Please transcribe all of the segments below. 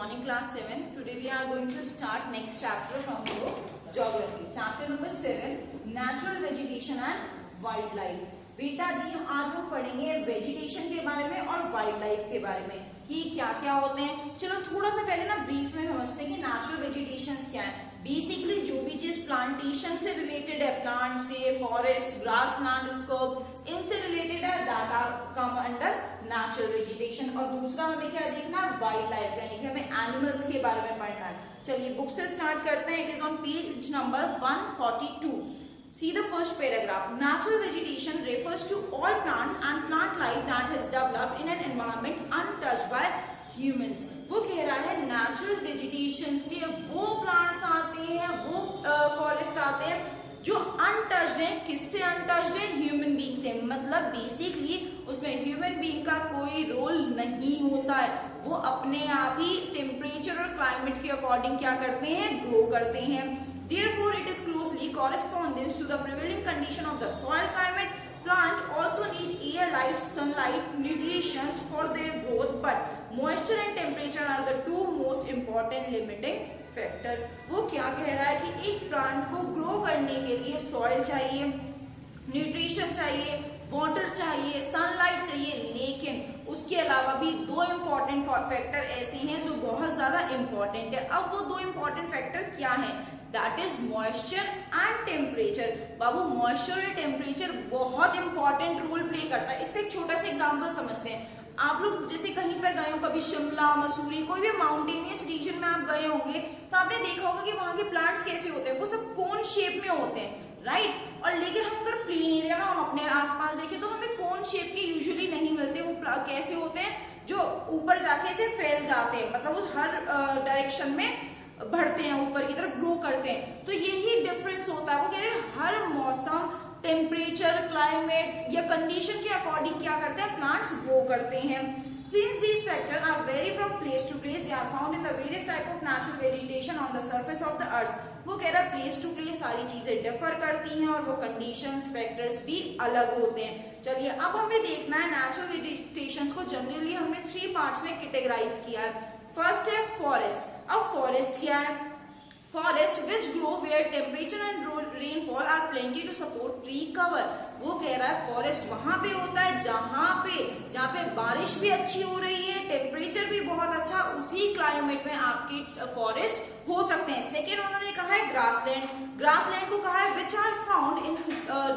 morning class 7. Today we are going to start next chapter from the book Geography. Chapter number 7, Natural Vegetation and Wildlife. बेटा जी आज हम पढ़ेंगे vegetation के बारे में और वाइल्ड लाइफ के बारे में कि क्या क्या होते हैं। चलो थोड़ा सा पहले ना ब्रीफ में समझते हैं कि नेचुरल वेजिटेशन क्या है। बेसिकली जो भी चीज प्लांटेशन से रिलेटेड है, प्लांट से, फॉरेस्ट, ग्रास लैंड, स्कर्ब, इनसे रिलेटेड है, that are come under natural vegetation. और दूसरा हमें क्या देखना है, वाइल्ड लाइफ, यानी कि हमें एनिमल्स के बारे में पढ़ना है। चलिए बुक से स्टार्ट करते हैं। It is on page number 142. See the first paragraph. Natural vegetation refers to all plants and plant life that is developed in an environment untouched by humans. वो कह रहा है नेचुरल वेजिटेशंस में वो plants आते हैं, वो फॉरेस्ट आते हैं जो अनटच्ड है। किससे अनटच्ड है? ह्यूमन बीइंग से। मतलब बेसिकली उसमें ह्यूमन बीइंग का कोई रोल नहीं होता है, वो अपने आप ही टेम्परेचर और क्लाइमेट के अकॉर्डिंग क्या करते हैं, ग्रो करते हैं। Therefore, it is closely corresponds to the prevailing condition of the soil climate. Plants also need air, light, sunlight, nutrition for their growth, but moisture and temperature are the two most important limiting factor. वो क्या कह रहा है कि एक plant को grow करने के लिए सॉइल चाहिए, न्यूट्रिशन चाहिए, वाटर चाहिए, सनलाइट चाहिए, लेकिन उसके अलावा भी दो इम्पोर्टेंट फैक्टर ऐसे हैं जो बहुत ज्यादा इम्पोर्टेंट है। अब वो दो इम्पोर्टेंट फैक्टर क्या है? That is moisture and temperature. Babu moisture और टेम्परेचर बहुत इंपॉर्टेंट रोल प्ले करता है। इसका एक छोटा सा एग्जांपल समझते हैं। आप लोग जैसे कहीं पर गए हो, कभी शिमला, मसूरी, कोई भी माउंटेनियस रीजन में आप गए होंगे तो आपने देखा होगा कि वहां के प्लांट्स कैसे होते हैं, वो सब कोन शेप में होते हैं, राइट। और लेकिन हम अगर प्लेन एरिया में हम अपने आसपास देखें तो हमें कोन शेप के यूजुअली नहीं मिलते। वो कैसे होते हैं, जो ऊपर जाके से फैल जाते हैं, मतलब वो हर डायरेक्शन में बढ़ते हैं, ऊपर की तरफ ग्रो करते हैं। तो यही डिफरेंस होता है। वो कह रहे हैं हर मौसम, टेम्परेचर, क्लाइमेट या कंडीशन के अकॉर्डिंग क्या करते हैं, प्लांट्स ग्रो करते हैं। Since these factors are vary from place to place, they are found in the various type of natural vegetation on the surface of the earth. वो कह रहा है प्लेस टू प्लेस सारी चीजें डिफर करती हैं और वो कंडीशंस, फैक्टर्स भी अलग होते हैं। चलिए अब हमें देखना है नेचुरल वेजिटेशन को जनरली हमने 3 पार्ट्स में कैटेगराइज किया है। फर्स्ट है फॉरेस्ट। अब फॉरेस्ट क्या है? Forest which grow where temperature and rainfall are plenty to support tree cover. वो कह रहा है फॉरेस्ट वहां पे होता है जहां पे बारिश भी अच्छी हो रही है, टेम्परेचर भी बहुत अच्छा, उसी क्लाइमेट में आपकी फॉरेस्ट हो सकते हैं। सेकेंड उन्होंने कहा है ग्रासलैंड। ग्रासलैंड को कहा है which are found in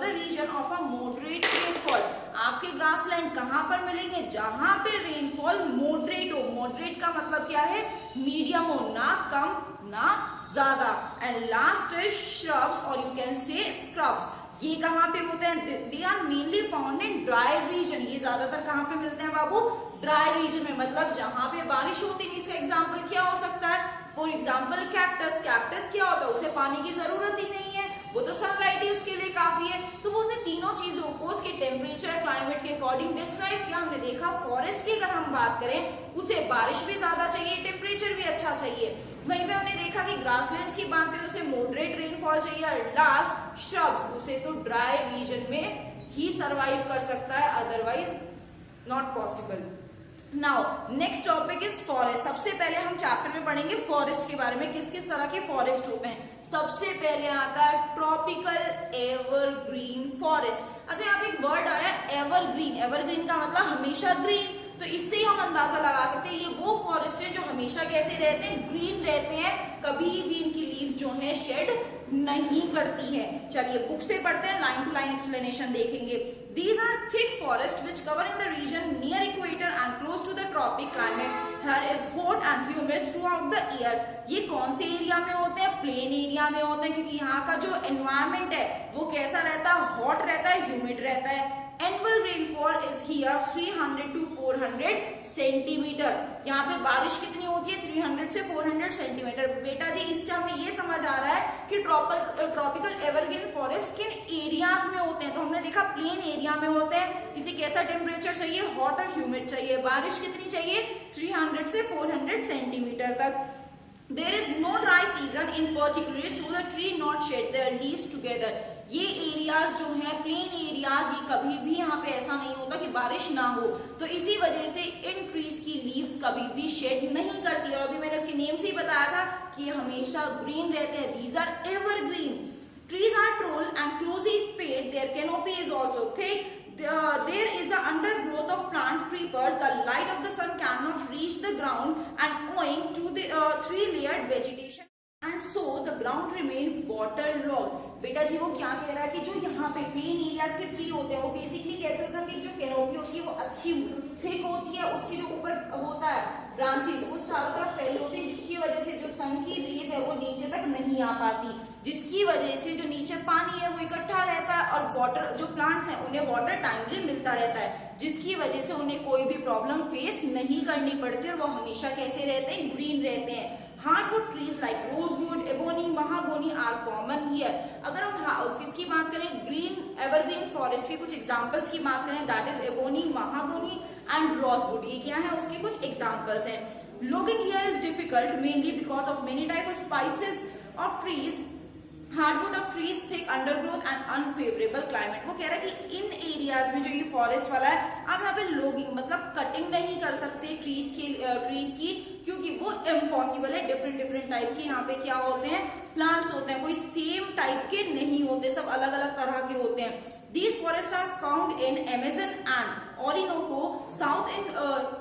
the region of a moderate rainfall. आपके ग्रासलैंड कहाँ पर मिलेंगे? जहां पे रेनफॉल मॉडरेट हो। मॉडरेट का मतलब क्या है? मीडियम हो, ना कम ना ज्यादा। एंड लास्ट इज श्रब्स और यू कैन से स्क्रब्स। ये कहाँ पे होते हैं? They are mainly found in dry region. ये ज्यादातर कहाँ पे मिलते हैं बाबू? ड्राई रीजन में, मतलब जहां पे बारिश होती है। इसका एग्जाम्पल क्या हो सकता है? For example cactus. कैक्टस क्या होता है? उसे पानी की जरूरत ही नहीं है, वो तो सनलाइट ही उसके लिए काफी है। तो वो तीनों चीजों को उसके टेम्परेचर, क्लाइमेट के अकॉर्डिंग डिस्क्राइब किया। हमने देखा फॉरेस्ट की अगर हम बात करें, उसे बारिश भी ज्यादा चाहिए, टेम्परेचर भी अच्छा चाहिए। वहीं पे हमने देखा कि ग्रासलैंड्स की बात करें, उसे मॉडरेट रेनफॉल चाहिए। और लास्ट श्रब्स, उसे तो ड्राई रीजन में ही सरवाइव कर सकता है, otherwise not possible. Now next topic is forest. सबसे पहले हम चैप्टर में पढ़ेंगे फॉरेस्ट के बारे में, किस किस तरह के फॉरेस्ट होते हैं। सबसे पहले आता है ट्रॉपिकल एवरग्रीन फॉरेस्ट। अच्छा यहाँ पे एक वर्ड आया एवरग्रीन। एवरग्रीन का मतलब हमेशा ग्रीन, तो इससे ही हम अंदाजा लगा सकते हैं ये वो फॉरेस्ट है जो हमेशा कैसे रहते हैं, ग्रीन रहते हैं, कभी भी इनकी लीव्स जो है शेड नहीं करती है। चलिए बुक से पढ़ते हैं, लाइन टू लाइन एक्सप्लेनेशन देखेंगे। These are thick forests which cover in the region near equator and close to the tropic climate. Here is hot and humid throughout the year. ये कौन से एरिया में होते हैं? प्लेन एरिया में होते हैं, क्योंकि यहाँ का जो एनवायरमेंट है वो कैसा रहता है? हॉट रहता है, ह्यूमिड रहता है। Annual rainfall is here 300 to 400 centimetre. यहाँ पे बारिश कितनी होती है? 300 से 400 सेंटीमीटर। बेटा जी इससे हमें ये समझ आ रहा है कि ट्रॉपिकल एवरग्रीन फॉरेस्ट किन एरियाज में होते हैं। तो हमने देखा प्लेन एरिया में होते हैं। इसे कैसा टेम्परेचर चाहिए? हॉट और ह्यूमिड चाहिए। बारिश कितनी चाहिए? 300 से 400 सेंटीमीटर तक। There is no dry season in particular, so the tree not shed their leaves together. ये एरियाज जो है प्लेन एरियाज, ये कभी भी यहाँ पे ऐसा नहीं होता कि बारिश ना हो, तो इसी वजह से इन ट्रीज की लीव्स कभी भी शेड नहीं करती। और अभी मैंने उसके नेम से ही बताया था कि ये हमेशा ग्रीन रहते हैं, these are evergreen. Trees are tall and closely spaced. Their canopy is also thick. There is an undergrowth of plant creepers. The light of the sun cannot reach the ground, and owing to the three-layered vegetation, and so the ground remain waterlogged. बेटा जी वो क्या कह रहा है कि जो यहाँ पे प्लेन एरियाज के ट्री होते हैं वो बेसिकली कैसे होता है कि जो कैनोपी होती है वो अच्छी थिक होती है, उसके जो ऊपर होता है ब्रांचेस वो चारों तरफ फैली होती है, जिसकी वजह से जो सन की रेज है वो नीचे तक नहीं आ पाती, जिसकी वजह से जो नीचे पानी है वो इकट्ठा रहता है और वाटर जो प्लांट्स हैं उन्हें वाटर टाइमली मिलता रहता है, जिसकी वजह से उन्हें कोई भी प्रॉब्लम फेस नहीं करनी पड़ती और वो हमेशा कैसे रहते हैं, ग्रीन रहते हैं। Hardwood trees like rosewood, ebony, mahogany are common here. अगर हम किसकी बात करें, ग्रीन एवरग्रीन फॉरेस्ट के कुछ एग्जांपल्स की बात करें, that is ebony, mahogany and rosewood. ये क्या है, उसके कुछ एग्जांपल्स हैं। Logging here is difficult mainly because of many type of species of trees, hardwood of trees, thick undergrowth and unfavourable climate. वो कह रहा है कि इन एरियाज में जो ये फॉरेस्ट वाला है आप यहाँ पे लोगिंग मतलब कटिंग नहीं कर सकते ट्रीज की, क्योंकि वो इम्पॉसिबल है। डिफरेंट टाइप के यहाँ पे क्या होते हैं, प्लांट्स होते हैं, कोई सेम टाइप के नहीं होते, सब अलग अलग तरह के होते हैं। These forests are found in Amazon and Orinoco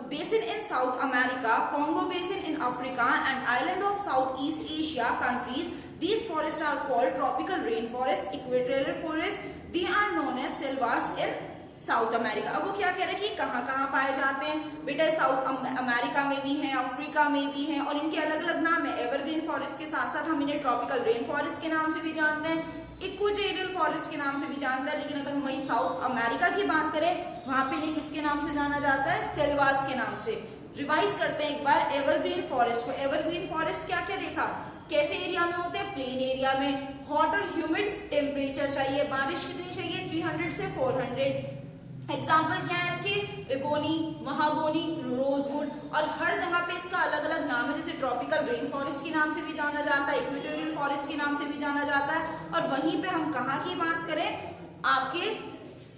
basin in South America, Congo basin in Africa, and island of Southeast Asia countries. These forests are called tropical rainforest, equatorial forest. They are known as selvas in south America. अब वो क्या कह रहे हैं कि कहाँ कहाँ पाए जाते हैं, बेटा साउथ अमेरिका में भी हैं, अफ्रीका में भी हैं, और इनके अलग अलग नाम है। एवरग्रीन फॉरेस्ट के साथ साथ हम इन्हें ट्रॉपिकल रेन फॉरेस्ट के नाम से भी जानते हैं, इक्वेटोरियल फॉरेस्ट के नाम से भी जानते हैं, लेकिन अगर हम वही साउथ अमेरिका की बात करें वहां पे इन्हें किसके नाम से जाना जाता है, सेल्वास के नाम से। रिवाइज करते हैं एक बार एवरग्रीन फॉरेस्ट को। एवरग्रीन फॉरेस्ट क्या क्या देखा, कैसे एरिया में होते हैं, प्लेन एरिया में, हॉट और ह्यूमिड टेम्परेचर चाहिए, बारिश कितनी चाहिए, 300 से 400। एग्जाम्पल क्या है इसके, एबोनी, महागोनी, रोजवुड, और हर जगह पे इसका अलग अलग नाम है, जैसे ट्रॉपिकल रेन फॉरेस्ट के नाम से भी जाना जाता है, इक्वेटोरियल फॉरेस्ट के नाम से भी जाना जाता है। और वहीं पे हम कहाँ की बात करें, आपके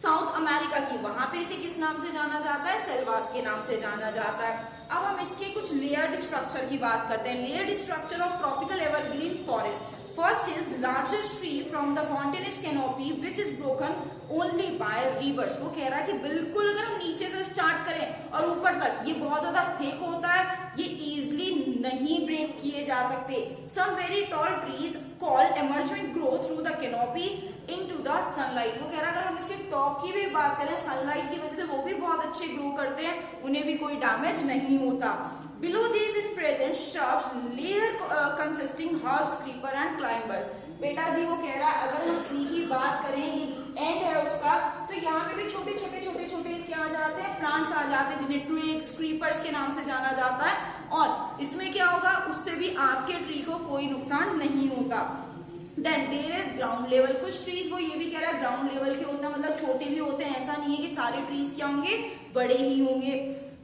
साउथ अमेरिका की, वहां पे इसे किस नाम से जाना जाता है, सेल्वास के नाम से जाना जाता है। अब हम इसके कुछ लेयर्ड स्ट्रक्चर की बात करते हैं। Layered structure of tropical evergreen forest. First is largest tree from the continuous canopy which is broken only by rivers। वो कह रहा है कि बिल्कुल अगर हम नीचे से स्टार्ट करें और ऊपर तक ये बहुत ज्यादा थिक होता है, ये इजिली नहीं ब्रेक किए जा सकते। Some very tall trees called emergent grow through the canopy into the sunlight। वो कह रहा है अगर हम इसके टॉप की भी बात करें, सनलाइट की वजह से वो भी बहुत अच्छे ग्रो करते हैं, उन्हें भी कोई डैमेज नहीं होता। Below these in present shrubs layer consisting herbs, creeper and climbers। बेटा जी वो कह रहा है अगर हम ट्री की बात करें, ये एंड है उसका, तो यहाँ पे भी छोटे छोटे क्या आ जाते हैं, प्लांट्स आ जाते हैं, जिन्हें ट्विग्स, क्रीपर्स के नाम से जाना जाता है। और इसमें क्या होगा, उससे भी आपके ट्री को कोई नुकसान नहीं होता। Then there is ground level. कुछ ट्रीज वो ये भी कह रहा है ग्राउंड लेवल के होते हैं, मतलब छोटे भी होते हैं, ऐसा नहीं है कि सारे ट्रीज क्या होंगे, बड़े ही होंगे।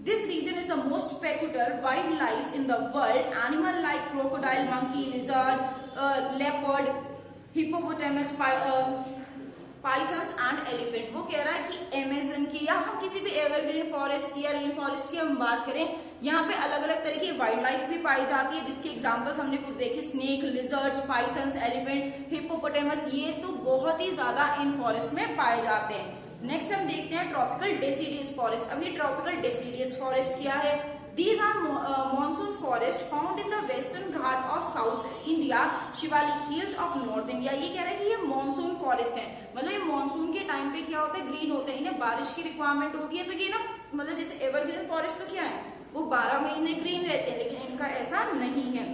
This region is the most peculiar wildlife in the world. Animal like crocodile, monkey, lizard, leopard, hippopotamus, pythons and elephant। वो कह रहा है कि अमेज़न की या हम किसी भी एवरग्रीन फॉरेस्ट की या रेन फॉरेस्ट की हम बात करें, यहाँ पे अलग अलग तरह की वाइल्ड लाइफ भी पाई जाती है, जिसके एग्जांपल्स हमने कुछ देखे, snake, lizards, pythons, elephant, hippopotamus, ये तो बहुत ही ज्यादा इन फॉरेस्ट में पाए जाते हैं। नेक्स्ट हम देखते हैं ट्रॉपिकल डेसिडियस फॉरेस्ट। अब ये ट्रॉपिकल डेसिडियस फॉरेस्ट क्या है, These are monsoon forest found in the western Ghat of South India, Shivalik hills of North India। ये कह रहा है कि ये मॉनसून फॉरेस्ट है, मतलब ये मॉनसून के टाइम पे क्या होता है, ग्रीन होते हैं, इन्हें बारिश की रिक्वायरमेंट होती है, तो ये ना मतलब जैसे एवरग्रीन फॉरेस्ट तो क्या है, वो 12 महीने ग्रीन रहते हैं, लेकिन इनका ऐसा नहीं है।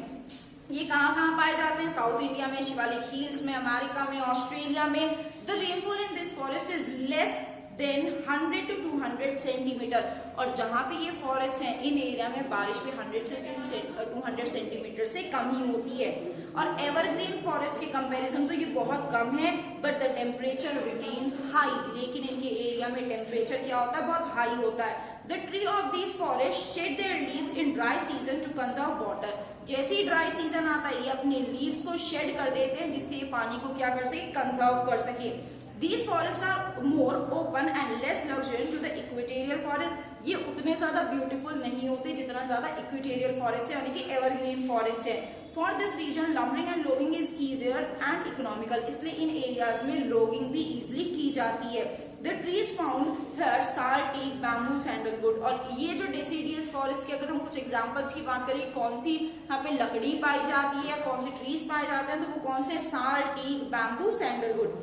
ये कहाँ कहाँ पाए जाते हैं, साउथ इंडिया में, शिवालिक हिल्स में, अमेरिका में, ऑस्ट्रेलिया में। The rainfall in this forest is less than 100 to 200 centimetre, और जहां पे ये फॉरेस्ट है इन एरिया में बारिश भी 100 से 200 सेंटीमीटर से कम ही होती है। और एवरग्रीन फॉरेस्ट के कंपैरिजन तो ये बहुत कम है, but the temperature remains high. लेकिन इनके एरिया में टेम्परेचर क्या होता है, बहुत हाई होता है। The tree of these forests shed their leaves in dry season to conserve water। जैसे ही ड्राई सीजन आता आता है ये अपने लीव्स को शेड कर देते हैं, जिससे ये पानी को क्या कर सके, कंजर्व कर सके। These forests are more open and less luxuriant to the equatorial forest. ये उतने ज्यादा ब्यूटीफुल नहीं होते जितना ज्यादा इक्वेटोरियल फॉरेस्ट है, यानी कि एवरग्रीन फॉरेस्ट है। For this region, lumbering and logging is easier and economical. इसलिए इन एरियाज में लोगिंग भी इजिली की जाती है। The trees found here sal, teak, bamboo, sandalwood. और ये जो डेसिडियस फॉरेस्ट की अगर हम कुछ एग्जांपल्स की बात करें, कौन सी यहाँ पे लकड़ी पाई जाती है, कौन से ट्रीज पाए जाते हैं, तो वो कौन से, sal, teak, bamboo, sandalwood.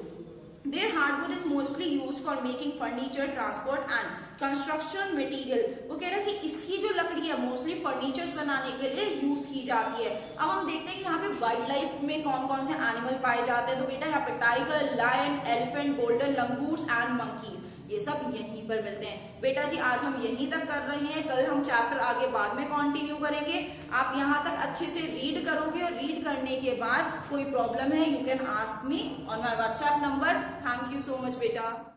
Their hardwood is mostly used for making furniture, transport and construction material. वो कह रहा है कि इसकी जो लकड़ी है मोस्टली फर्नीचर्स बनाने के लिए यूज की जाती है। अब हम देखते हैं कि यहाँ पे वाइल्ड लाइफ में कौन कौन से एनिमल पाए जाते हैं। तो बेटा यहाँ पे tiger, lion, elephant, golden langurs and monkeys, ये सब यहीं पर मिलते हैं। बेटा जी आज हम यहीं तक कर रहे हैं, कल हम चैप्टर आगे बाद में कंटिन्यू करेंगे। आप यहाँ तक अच्छे से रीड करोगे और रीड करने के बाद कोई प्रॉब्लम है, you can ask me on my WhatsApp number. Thank you so much बेटा।